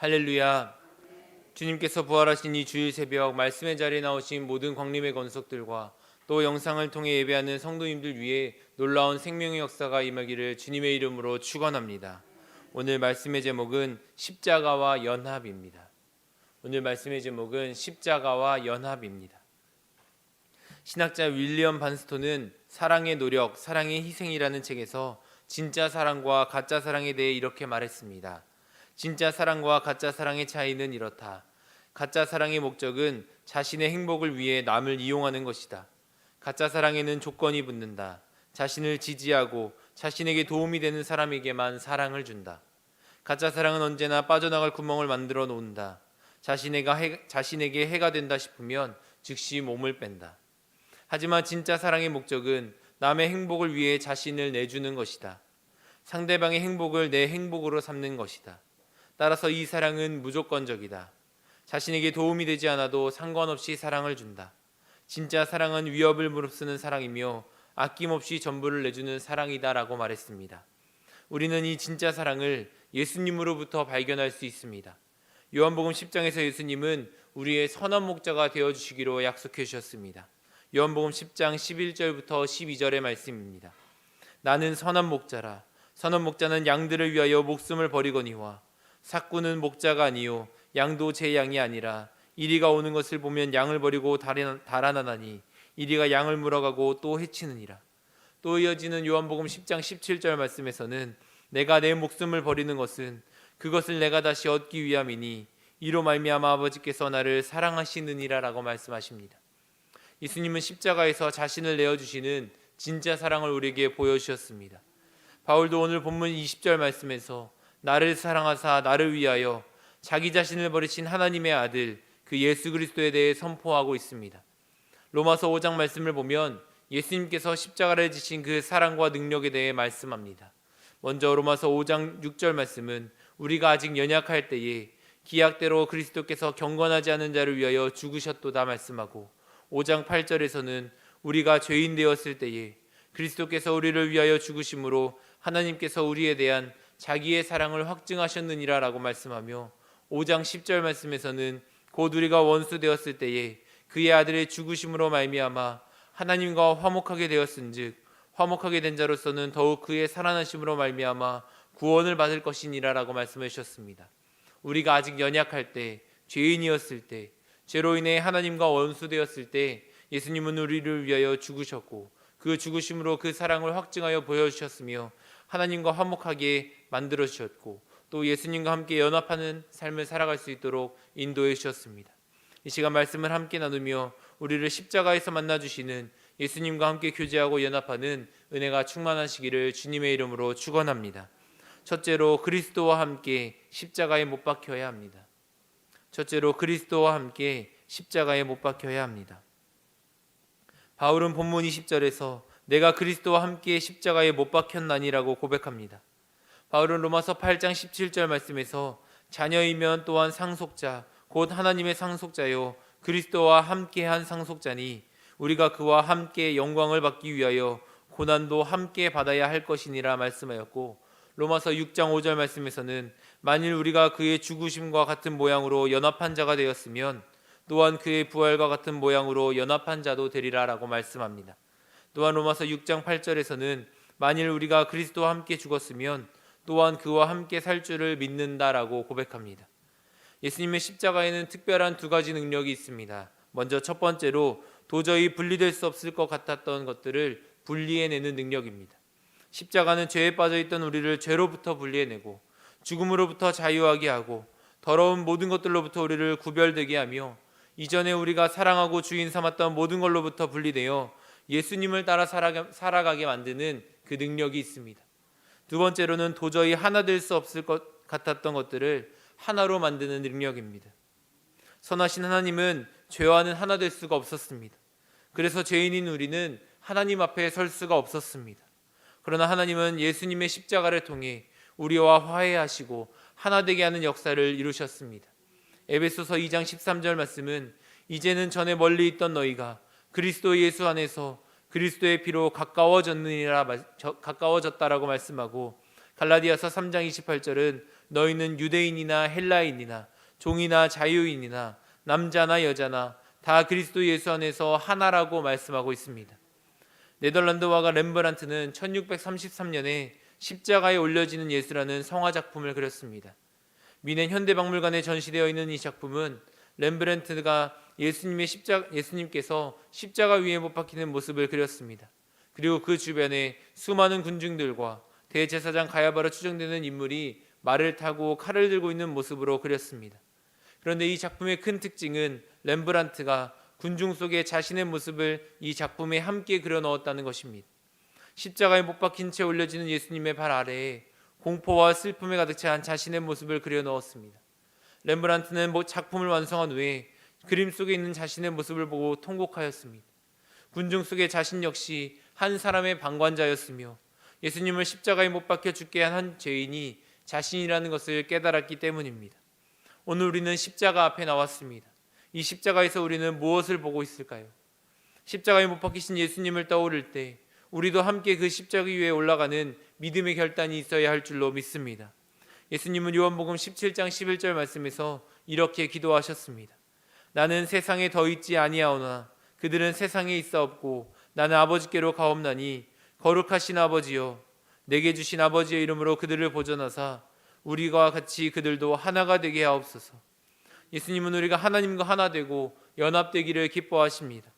할렐루야. 주님께서 부활하신 이 주일 새벽 말씀의 자리에 나오신 모든 광림의 권속들과 또 영상을 통해 예배하는 성도님들 위해 놀라운 생명의 역사가 임하기를 주님의 이름으로 축원합니다. 오늘 말씀의 제목은 십자가와 연합입니다. 오늘 말씀의 제목은 십자가와 연합입니다. 신학자 윌리엄 반스톤은 사랑의 노력, 사랑의 희생이라는 책에서 진짜 사랑과 가짜 사랑에 대해 이렇게 말했습니다. 진짜 사랑과 가짜 사랑의 차이는 이렇다. 가짜 사랑의 목적은 자신의 행복을 위해 남을 이용하는 것이다. 가짜 사랑에는 조건이 붙는다. 자신을 지지하고 자신에게 도움이 되는 사람에게만 사랑을 준다. 가짜 사랑은 언제나 빠져나갈 구멍을 만들어 놓는다. 자신에게 해가 된다 싶으면 즉시 몸을 뺀다. 하지만 진짜 사랑의 목적은 남의 행복을 위해 자신을 내주는 것이다. 상대방의 행복을 내 행복으로 삼는 것이다. 따라서 이 사랑은 무조건적이다. 자신에게 도움이 되지 않아도 상관없이 사랑을 준다. 진짜 사랑은 위협을 무릅쓰는 사랑이며 아낌없이 전부를 내주는 사랑이다라고 말했습니다. 우리는 이 진짜 사랑을 예수님으로부터 발견할 수 있습니다. 요한복음 10장에서 예수님은 우리의 선한 목자가 되어주시기로 약속해 주셨습니다. 요한복음 10장 11절부터 12절의 말씀입니다. 나는 선한 목자라. 선한 목자는 양들을 위하여 목숨을 버리거니와 삭구는 목자가 아니요 양도 제 양이 아니라 이리가 오는 것을 보면 양을 버리고 달아나나니 이리가 양을 물어가고 또 해치느니라. 또 이어지는 요한복음 10장 17절 말씀에서는 내가 내 목숨을 버리는 것은 그것을 내가 다시 얻기 위함이니 이로 말미암아 아버지께서 나를 사랑하시느니라 라고 말씀하십니다. 예수님은 십자가에서 자신을 내어주시는 진짜 사랑을 우리에게 보여주셨습니다. 바울도 오늘 본문 20절 말씀에서 나를 사랑하사 나를 위하여 자기 자신을 버리신 하나님의 아들 그 예수 그리스도에 대해 선포하고 있습니다. 로마서 5장 말씀을 보면 예수님께서 십자가를 지신 그 사랑과 능력에 대해 말씀합니다. 먼저 로마서 5장 6절 말씀은 우리가 아직 연약할 때에 기약대로 그리스도께서 경건하지 않은 자를 위하여 죽으셨도다 말씀하고 5장 8절에서는 우리가 죄인 되었을 때에 그리스도께서 우리를 위하여 죽으심으로 하나님께서 우리에 대한 자기의 사랑을 확증하셨느니라 라고 말씀하며 5장 10절 말씀에서는 곧 우리가 원수 되었을 때에 그의 아들의 죽으심으로 말미암아 하나님과 화목하게 되었은즉 화목하게 된 자로서는 더욱 그의 살아나심으로 말미암아 구원을 받을 것이니라 라고 말씀해 주셨습니다. 우리가 아직 연약할 때, 죄인이었을 때, 죄로 인해 하나님과 원수 되었을 때 예수님은 우리를 위하여 죽으셨고 그 죽으심으로 그 사랑을 확증하여 보여주셨으며 하나님과 화목하게 만들어 주셨고 또 예수님과 함께 연합하는 삶을 살아갈 수 있도록 인도해 주셨습니다. 이 시간 말씀을 함께 나누며 우리를 십자가에서 만나주시는 예수님과 함께 교제하고 연합하는 은혜가 충만하시기를 주님의 이름으로 축원합니다. 첫째로 그리스도와 함께 십자가에 못 박혀야 합니다. 첫째로 그리스도와 함께 십자가에 못 박혀야 합니다. 바울은 본문 20절에서 내가 그리스도와 함께 십자가에 못 박혔나니라고 고백합니다. 바울은 로마서 8장 17절 말씀에서 자녀이면 또한 상속자 곧 하나님의 상속자요 그리스도와 함께한 상속자니 우리가 그와 함께 영광을 받기 위하여 고난도 함께 받아야 할 것이니라 말씀하였고 로마서 6장 5절 말씀에서는 만일 우리가 그의 죽으심과 같은 모양으로 연합한 자가 되었으면 또한 그의 부활과 같은 모양으로 연합한 자도 되리라 라고 말씀합니다. 또한 로마서 6장 8절에서는 만일 우리가 그리스도와 함께 죽었으면 또한 그와 함께 살 줄을 믿는다라고 고백합니다. 예수님의 십자가에는 특별한 두 가지 능력이 있습니다. 먼저 첫 번째로 도저히 분리될 수 없을 것 같았던 것들을 분리해내는 능력입니다. 십자가는 죄에 빠져있던 우리를 죄로부터 분리해내고 죽음으로부터 자유하게 하고 더러운 모든 것들로부터 우리를 구별되게 하며 이전에 우리가 사랑하고 주인 삼았던 모든 걸로부터 분리되어 예수님을 따라 살아가게 만드는 그 능력이 있습니다. 두 번째로는 도저히 하나 될 수 없을 것 같았던 것들을 하나로 만드는 능력입니다. 선하신 하나님은 죄와는 하나 될 수가 없었습니다. 그래서 죄인인 우리는 하나님 앞에 설 수가 없었습니다. 그러나 하나님은 예수님의 십자가를 통해 우리와 화해하시고 하나 되게 하는 역사를 이루셨습니다. 에베소서 2장 13절 말씀은 이제는 전에 멀리 있던 너희가 그리스도 예수 안에서 그리스도의 피로 가까워졌다라고 말씀하고 갈라디아서 3장 28절은 너희는 유대인이나 헬라인이나 종이나 자유인이나 남자나 여자나 다 그리스도 예수 안에서 하나라고 말씀하고 있습니다. 네덜란드 화가 렘브란트는 1633년에 십자가에 올려지는 예수라는 성화 작품을 그렸습니다. 미넨 현대박물관에 전시되어 있는 이 작품은 렘브란트가 예수님께서 십자가 위에 못 박히는 모습을 그렸습니다. 그리고 그 주변에 수많은 군중들과 대제사장 가야바로 추정되는 인물이 말을 타고 칼을 들고 있는 모습으로 그렸습니다. 그런데 이 작품의 큰 특징은 렘브란트가 군중 속에 자신의 모습을 이 작품에 함께 그려 넣었다는 것입니다. 십자가에 못 박힌 채 올려지는 예수님의 발 아래에 공포와 슬픔에 가득 찬 자신의 모습을 그려 넣었습니다. 렘브란트는 작품을 완성한 후에 그림 속에 있는 자신의 모습을 보고 통곡하였습니다. 군중 속에 자신 역시 한 사람의 방관자였으며 예수님을 십자가에 못 박혀 죽게 한 죄인이 자신이라는 것을 깨달았기 때문입니다. 오늘 우리는 십자가 앞에 나왔습니다. 이 십자가에서 우리는 무엇을 보고 있을까요? 십자가에 못 박히신 예수님을 떠오를 때 우리도 함께 그 십자가 위에 올라가는 믿음의 결단이 있어야 할 줄로 믿습니다. 예수님은 요한복음 17장 11절 말씀에서 이렇게 기도하셨습니다. 나는 세상에 더 있지 아니하오나 그들은 세상에 있사옵고 나는 아버지께로 가옵나니 거룩하신 아버지여 내게 주신 아버지의 이름으로 그들을 보존하사 우리와 같이 그들도 하나가 되게 하옵소서. 예수님은 우리가 하나님과 하나 되고 연합되기를 기뻐하십니다.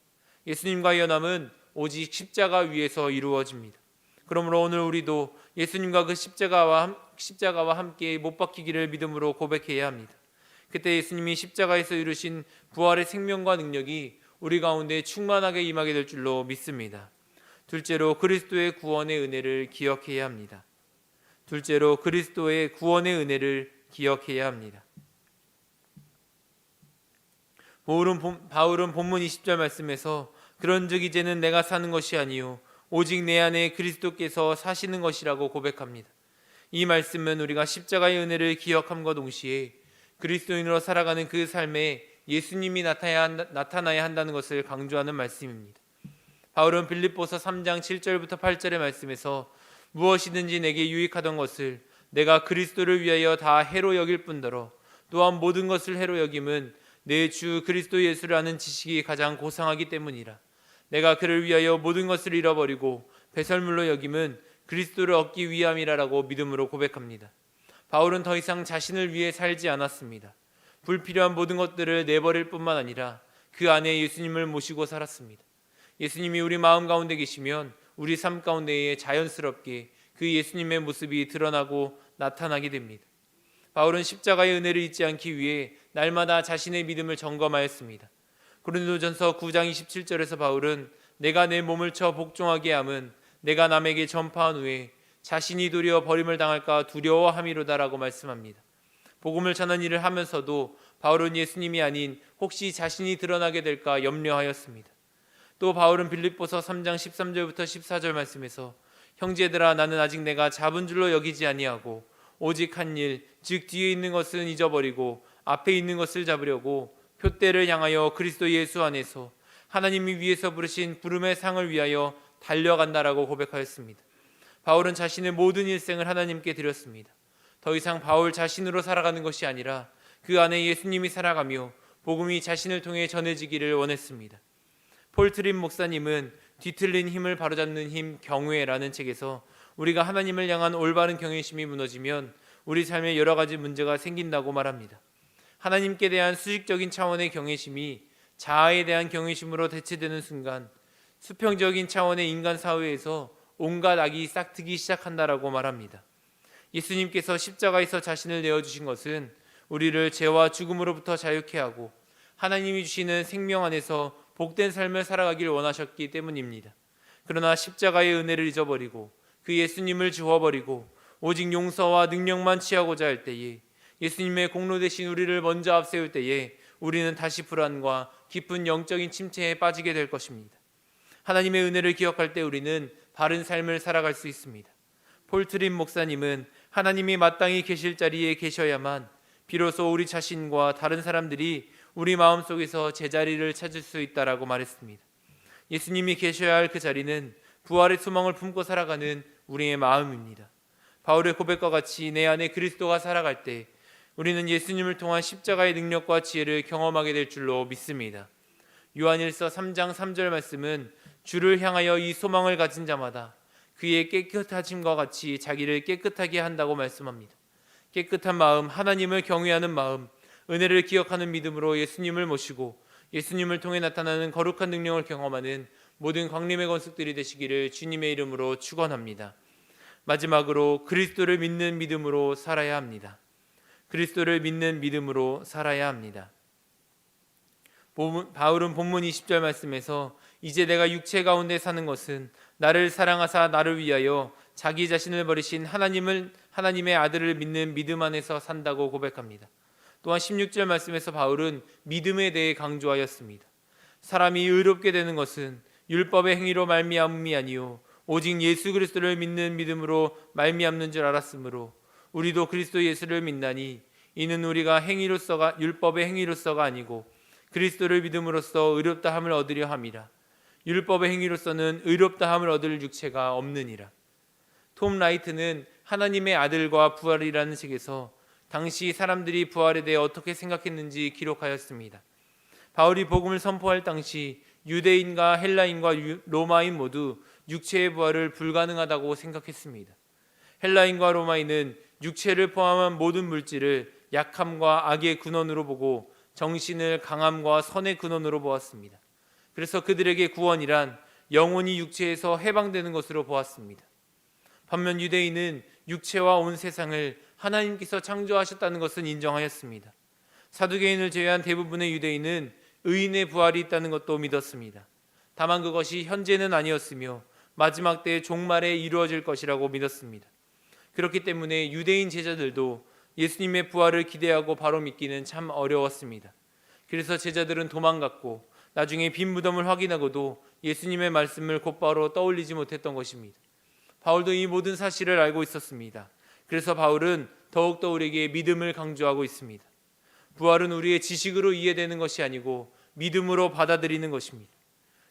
예수님과의 연합은 오직 십자가 위에서 이루어집니다. 그러므로 오늘 우리도 예수님과 그 십자가와 함께 못 박히기를 믿음으로 고백해야 합니다. 그때 예수님이 십자가에서 이루신 부활의 생명과 능력이 우리 가운데 충만하게 임하게 될 줄로 믿습니다. 둘째로 그리스도의 구원의 은혜를 기억해야 합니다. 둘째로 그리스도의 구원의 은혜를 기억해야 합니다. 바울은 본문 20절 말씀에서 그런즉 이제는 내가 사는 것이 아니요 오직 내 안에 그리스도께서 사시는 것이라고 고백합니다. 이 말씀은 우리가 십자가의 은혜를 기억함과 동시에 그리스도인으로 살아가는 그 삶에 예수님이 나타나야 한다는 것을 강조하는 말씀입니다. 바울은 빌립보서 3장 7절부터 8절의 말씀에서 무엇이든지 내게 유익하던 것을 내가 그리스도를 위하여 다 해로 여길 뿐더러 또한 모든 것을 해로 여김은 내 주 그리스도 예수를 아는 지식이 가장 고상하기 때문이라. 내가 그를 위하여 모든 것을 잃어버리고 배설물로 여김은 그리스도를 얻기 위함이라라고 믿음으로 고백합니다. 바울은 더 이상 자신을 위해 살지 않았습니다. 불필요한 모든 것들을 내버릴 뿐만 아니라 그 안에 예수님을 모시고 살았습니다. 예수님이 우리 마음 가운데 계시면 우리 삶 가운데에 자연스럽게 그 예수님의 모습이 드러나고 나타나게 됩니다. 바울은 십자가의 은혜를 잊지 않기 위해 날마다 자신의 믿음을 점검하였습니다. 고린도전서 9장 27절에서 바울은 내가 내 몸을 쳐 복종하게 함은 내가 남에게 전파한 후에 자신이 도리어 버림을 당할까 두려워함이로다라고 말씀합니다. 복음을 전하는 일을 하면서도 바울은 예수님이 아닌 혹시 자신이 드러나게 될까 염려하였습니다. 또 바울은 빌립보서 3장 13절부터 14절 말씀에서 형제들아 나는 아직 내가 잡은 줄로 여기지 아니하고 오직 한 일 즉 뒤에 있는 것은 잊어버리고 앞에 있는 것을 잡으려고 표대를 향하여 그리스도 예수 안에서 하나님이 위에서 부르신 부름의 상을 위하여 달려간다라고 고백하였습니다. 바울은 자신의 모든 일생을 하나님께 드렸습니다. 더 이상 바울 자신으로 살아가는 것이 아니라 그 안에 예수님이 살아가며 복음이 자신을 통해 전해지기를 원했습니다. 폴 트림 목사님은 뒤틀린 힘을 바로잡는 힘 경외라는 책에서 우리가 하나님을 향한 올바른 경외심이 무너지면 우리 삶에 여러 가지 문제가 생긴다고 말합니다. 하나님께 대한 수직적인 차원의 경외심이 자아에 대한 경외심으로 대체되는 순간 수평적인 차원의 인간 사회에서 온갖 악이 싹트기 시작한다라고 말합니다. 예수님께서 십자가에서 자신을 내어주신 것은 우리를 죄와 죽음으로부터 자유케 하고 하나님이 주시는 생명 안에서 복된 삶을 살아가길 원하셨기 때문입니다. 그러나 십자가의 은혜를 잊어버리고 그 예수님을 지워버리고 오직 용서와 능력만 취하고자 할 때에 예수님의 공로 대신 우리를 먼저 앞세울 때에 우리는 다시 불안과 깊은 영적인 침체에 빠지게 될 것입니다. 하나님의 은혜를 기억할 때 우리는 바른 삶을 살아갈 수 있습니다. 폴 트림 목사님은 하나님이 마땅히 계실 자리에 계셔야만 비로소 우리 자신과 다른 사람들이 우리 마음속에서 제자리를 찾을 수 있다라고 말했습니다. 예수님이 계셔야 할 그 자리는 부활의 소망을 품고 살아가는 우리의 마음입니다. 바울의 고백과 같이 내 안에 그리스도가 살아갈 때 우리는 예수님을 통한 십자가의 능력과 지혜를 경험하게 될 줄로 믿습니다. 요한일서 3장 3절 말씀은 주를 향하여 이 소망을 가진 자마다 그의 깨끗하심과 같이 자기를 깨끗하게 한다고 말씀합니다. 깨끗한 마음, 하나님을 경외하는 마음, 은혜를 기억하는 믿음으로 예수님을 모시고 예수님을 통해 나타나는 거룩한 능력을 경험하는 모든 광림의 건축들이 되시기를 주님의 이름으로 축원합니다. 마지막으로 그리스도를 믿는 믿음으로 살아야 합니다. 그리스도를 믿는 믿음으로 살아야 합니다. 바울은 본문 20절 말씀에서 이제 내가 육체 가운데 사는 것은 나를 사랑하사 나를 위하여 자기 자신을 버리신 하나님의 아들을 믿는 믿음 안에서 산다고 고백합니다. 또한 16절 말씀에서 바울은 믿음에 대해 강조하였습니다. 사람이 의롭게 되는 것은 율법의 행위로 말미암음이 아니요 오직 예수 그리스도를 믿는 믿음으로 말미암는 줄 알았으므로 우리도 그리스도 예수를 믿나니 이는 우리가 행위로서가 율법의 행위로서가 아니고 그리스도를 믿음으로써 의롭다함을 얻으려 함이라. 율법의 행위로서는 의롭다함을 얻을 육체가 없느니라. 톰 라이트는 하나님의 아들과 부활이라는 책에서 당시 사람들이 부활에 대해 어떻게 생각했는지 기록하였습니다. 바울이 복음을 선포할 당시 유대인과 헬라인과 로마인 모두 육체의 부활을 불가능하다고 생각했습니다. 헬라인과 로마인은 육체를 포함한 모든 물질을 약함과 악의 근원으로 보고 정신을 강함과 선의 근원으로 보았습니다. 그래서 그들에게 구원이란 영혼이 육체에서 해방되는 것으로 보았습니다. 반면 유대인은 육체와 온 세상을 하나님께서 창조하셨다는 것은 인정하였습니다. 사두개인을 제외한 대부분의 유대인은 의인의 부활이 있다는 것도 믿었습니다. 다만 그것이 현재는 아니었으며 마지막 때의 종말에 이루어질 것이라고 믿었습니다. 그렇기 때문에 유대인 제자들도 예수님의 부활을 기대하고 바로 믿기는 참 어려웠습니다. 그래서 제자들은 도망갔고 나중에 빈 무덤을 확인하고도 예수님의 말씀을 곧바로 떠올리지 못했던 것입니다. 바울도 이 모든 사실을 알고 있었습니다. 그래서 바울은 더욱더 우리에게 믿음을 강조하고 있습니다. 부활은 우리의 지식으로 이해되는 것이 아니고 믿음으로 받아들이는 것입니다.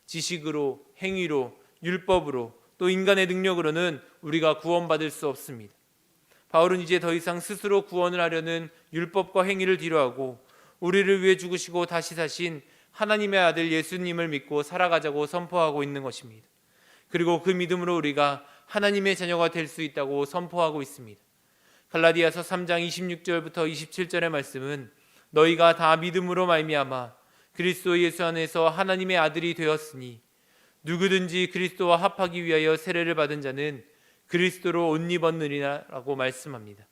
지식으로, 행위로, 율법으로 또 인간의 능력으로는 우리가 구원받을 수 없습니다. 바울은 이제 더 이상 스스로 구원을 하려는 율법과 행위를 뒤로하고 우리를 위해 죽으시고 다시 사신 하나님의 아들 예수님을 믿고 살아가자고 선포하고 있는 것입니다. 그리고 그 믿음으로 우리가 하나님의 자녀가 될 수 있다고 선포하고 있습니다. 갈라디아서 3장 26절부터 27절의 말씀은 너희가 다 믿음으로 말미암아 그리스도 예수 안에서 하나님의 아들이 되었으니 누구든지 그리스도와 합하기 위하여 세례를 받은 자는 그리스도로 옷 입었느니라라고 말씀합니다.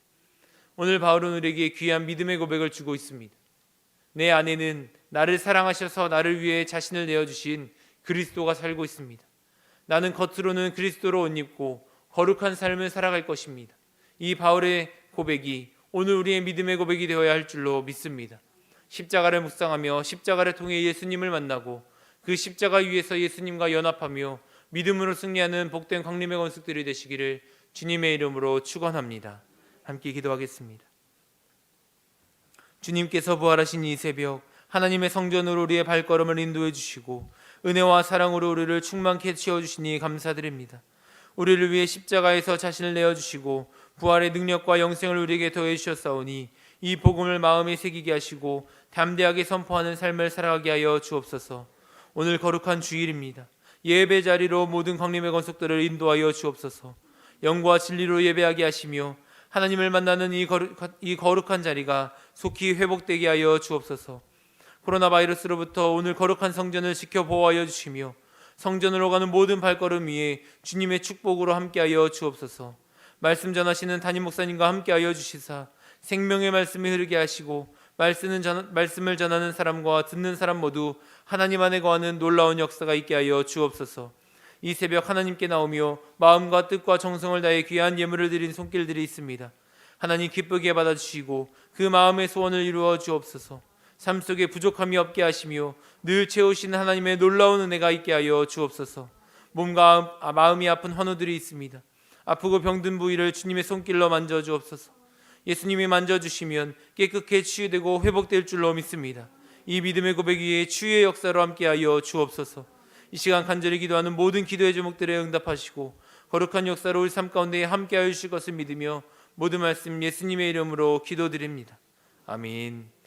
오늘 바울은 우리에게 귀한 믿음의 고백을 주고 있습니다. 내 안에는 나를 사랑하셔서 나를 위해 자신을 내어주신 그리스도가 살고 있습니다. 나는 겉으로는 그리스도로 옷 입고 거룩한 삶을 살아갈 것입니다. 이 바울의 고백이 오늘 우리의 믿음의 고백이 되어야 할 줄로 믿습니다. 십자가를 묵상하며 십자가를 통해 예수님을 만나고 그 십자가 위에서 예수님과 연합하며 믿음으로 승리하는 복된 광림의 건축들이 되시기를 주님의 이름으로 축원합니다. 함께 기도하겠습니다. 주님께서 부활하신 이 새벽 하나님의 성전으로 우리의 발걸음을 인도해 주시고 은혜와 사랑으로 우리를 충만케 채워주시니 감사드립니다. 우리를 위해 십자가에서 자신을 내어주시고 부활의 능력과 영생을 우리에게 더해 주셨사오니 이 복음을 마음에 새기게 하시고 담대하게 선포하는 삶을 살아가게 하여 주옵소서. 오늘 거룩한 주일입니다. 예배 자리로 모든 광림의 건속들을 인도하여 주옵소서. 영과 진리로 예배하게 하시며 하나님을 만나는 이 거룩한 자리가 속히 회복되게 하여 주옵소서. 코로나 바이러스로부터 오늘 거룩한 성전을 지켜 보호하여 주시며 성전으로 가는 모든 발걸음 위에 주님의 축복으로 함께하여 주옵소서. 말씀 전하시는 담임 목사님과 함께하여 주시사 생명의 말씀이 흐르게 하시고 말씀을 전하는 사람과 듣는 사람 모두 하나님 안에 거하는 놀라운 역사가 있게 하여 주옵소서. 이 새벽 하나님께 나오며 마음과 뜻과 정성을 다해 귀한 예물을 드린 손길들이 있습니다. 하나님 기쁘게 받아주시고 그 마음의 소원을 이루어 주옵소서. 삶 속에 부족함이 없게 하시며 늘 채우시는 하나님의 놀라운 은혜가 있게 하여 주옵소서. 몸과 마음이 아픈 환우들이 있습니다. 아프고 병든 부위를 주님의 손길로 만져 주옵소서. 예수님이 만져주시면 깨끗게 치유되고 회복될 줄로 믿습니다. 이 믿음의 고백 위에 치유의 역사로 함께하여 주옵소서. 이 시간 간절히 기도하는 모든 기도의 제목들에 응답하시고 거룩한 역사로 우리 삶 가운데 함께하여 주실 것을 믿으며 모든 말씀 예수님의 이름으로 기도드립니다. 아멘.